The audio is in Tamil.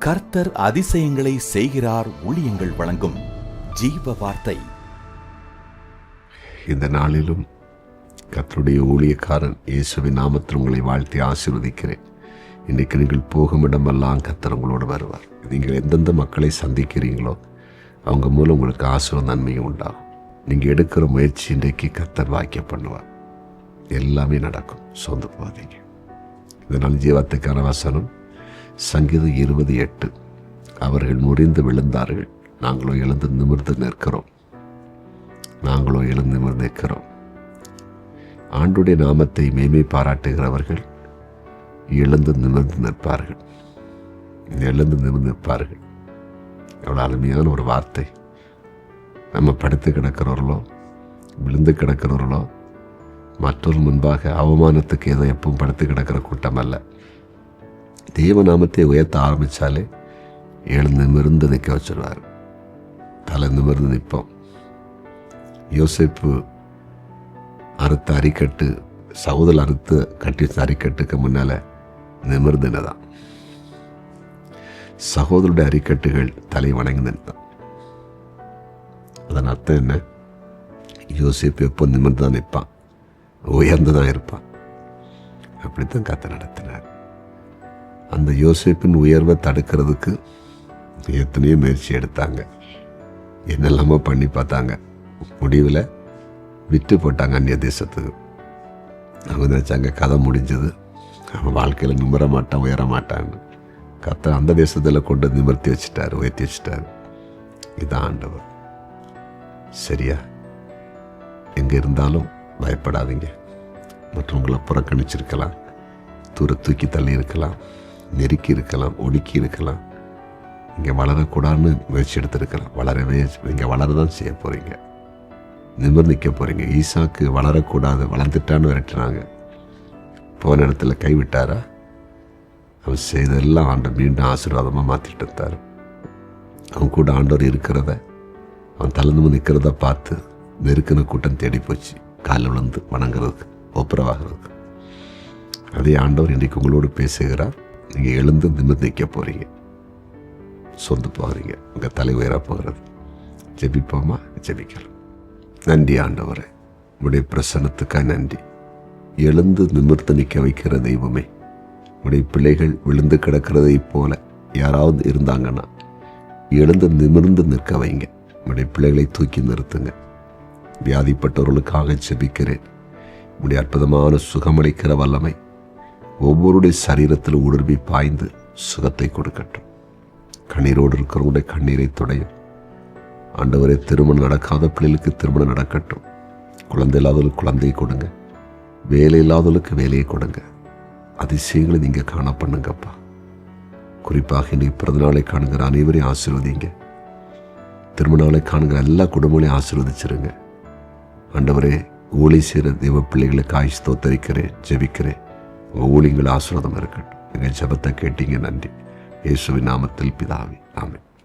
கர்த்தர் அதிசயங்களை செய்கிறார். ஊழியங்கள் வழங்கும் ஜீவ வார்த்தை. இந்த நாளிலும் கர்த்தருடைய ஊழியக்காரன் இயேசுவின் நாமத்தில் உங்களை வாழ்த்தி ஆசீர்வதிக்கிறேன். இன்றைக்கு நீங்கள் போகும் இடமெல்லாம் கர்த்தர் உங்களோடு வருவார். நீங்கள் எந்தெந்த மக்களை சந்திக்கிறீங்களோ அவங்க மூலம் உங்களுக்கு ஆசீர்வாத நன்மையும் உண்டாகும். நீங்கள் எடுக்கிற முயற்சி இன்றைக்கு கர்த்தர் வாக்கிய பண்ணுவார். எல்லாமே நடக்கும். சொந்த போகாதீங்க. இதனால் ஜீவத்துக்கான வசனம் சங்கீதம் 20:8. அவர்கள் முறிந்து விழுந்தார்கள், நாங்களோ எழுந்து நிமிர்ந்து நிற்கிறோம். ஆண்டுடைய நாமத்தை மேன்மை பாராட்டுகிறவர்கள் எழுந்து நிமிர்ந்து நிற்பார்கள். எவ்வளோ அருமையான ஒரு வார்த்தை. நம்ம படுத்து கிடக்கிறவர்களோ விழுந்து கிடக்கிறவர்களோ மற்றொரு முன்பாக அவமானத்துக்கு ஏதோ எப்பவும் படுத்து கிடக்கிற கூட்டம் அல்ல. தேவநாமத்தை உயர்த்த ஆரம்பித்தாலே எழுந்து நிமிர்ந்து நிற்க வச்சிருவார். தலை நிமிர்ந்து நிற்போம். யோசேப்பு அறுத்த அரிக்கட்டு, சகோதரர் அறுத்து கட்டி அரிக்கட்டுக்கு முன்னால் நிமிர்ந்துனதான். சகோதரருடைய அரிக்கட்டுகள் தலை வணங்கி நின்றான். அதன் அர்த்தம் என்ன? யோசேப்பு எப்போ நிமிர்ந்து தான் நிற்பான், உயர்ந்து தான் இருப்பான். அப்படித்தான் கர்த்தர் நடத்தினார். அந்த யோசேப்பின் உயர்வை தடுக்கிறதுக்கு எத்தனையோ முயற்சி எடுத்தாங்க, என்னெல்லாமோ பண்ணி பார்த்தாங்க. முடிவில் விட்டு போட்டாங்க அந்நிய தேசத்துக்கு. அவங்க நினச்சாங்க கதை முடிஞ்சது, அவன் வாழ்க்கையில் நிமிர மாட்டான், உயர மாட்டான்னு. கர்த்தர் அந்த தேசத்தில் கொண்டு நிமிர்த்தி வச்சுட்டார், உயர்த்தி வச்சுட்டார். இதுதான் ஆண்டவர். சரியா? எங்கே இருந்தாலும் பயப்படாதீங்க. மற்றவங்களை புறக்கணிச்சிருக்கலாம், தூர தூக்கி தள்ளி இருக்கலாம், நெருக்கி இருக்கலாம், ஒடுக்கி இருக்கலாம், இங்கே வளரக்கூடாதுன்னு முயற்சி எடுத்திருக்கலாம். இங்கே வளரதான் செய்ய போகிறீங்க, நிமிர்ந்து நிற்க போகிறீங்க. ஈசாக்கு வளரக்கூடாது, வளர்ந்துட்டான்னு விரட்டினாங்க. போன இடத்துல கைவிட்டாரா? அவன் செய்தெல்லாம் ஆண்டவர் மீண்டும் ஆசீர்வாதமாக மாற்றிட்டு இருந்தார். அவன் கூட ஆண்டவர் இருக்கிறத, அவன் தளர்ந்து நிற்கிறத பார்த்து நெருக்கின கூட்டம் தேடி போச்சு, காலில் விழுந்து வணங்குறதுக்கு, ஒப்புரவாகிறதுக்கு. அதே ஆண்டவர் இன்றைக்கு உங்களோடு பேசுகிறார். நீங்கள் எழுந்து நிமிர்ந்து நிற்க போகிறீங்க, சொந்து போகிறீங்க, உங்கள் தலை உயர போகிறது. ஜெபிப்போமா? ஜெபிக்கலாம். நன்றி ஆண்டவரே, உடைய பிரசன்னத்துக்காக நன்றி. எழுந்து நிமிர்ந்து நிற்க வைக்கிற தெய்வமே, உடைய பிள்ளைகள் விழுந்து கிடக்கிறதை போல யாராவது இருந்தாங்கன்னா எழுந்து நிமிர்ந்து நிற்க வைங்க. உடைய பிள்ளைகளை தூக்கி நிறுத்துங்க. வியாதிப்பட்டவர்களுக்காக ஜெபிக்கிறேன். உடைய அற்புதமான சுகமளிக்கிற வல்லமை ஒவ்வொருடைய சரீரத்தில் ஊடுருவி பாய்ந்து சுகத்தை கொடுக்கட்டும். கண்ணீரோடு இருக்கிறவங்களுடைய கண்ணீரை துடையும். ஆண்டவரே, திருமணம் நடக்காத பிள்ளைகளுக்கு திருமணம் நடக்கட்டும். குழந்தை இல்லாதவர்களுக்கு குழந்தையை கொடுங்க. வேலை இல்லாதவர்களுக்கு வேலையை கொடுங்க. அதிசயங்களை நீங்கள் காண பண்ணுங்கப்பா. குறிப்பாக இன்னைக்கு பிறந்தநாளை காணுங்கிற அனைவரையும் ஆசீர்வதிங்க. திருமணங்களை காணுங்கிற எல்லா குடும்பங்களையும் ஆசீர்வதிச்சிருங்க. ஆண்டவரே, ஊழி செய்கிற தெய்வ பிள்ளைகளுக்கு ஆயுஷ் ஸ்தோத்தரிக்கிறேன், ஜெபிக்கிறேன். உங்கள் ஊழியங்கள் ஆசீர்வாதம் இருக்கட்டும். எங்கள் ஜெபத்தை கேட்டீங்க, நன்றி. இயேசுவின் நாமத்தில் பிதாவே, ஆமென்.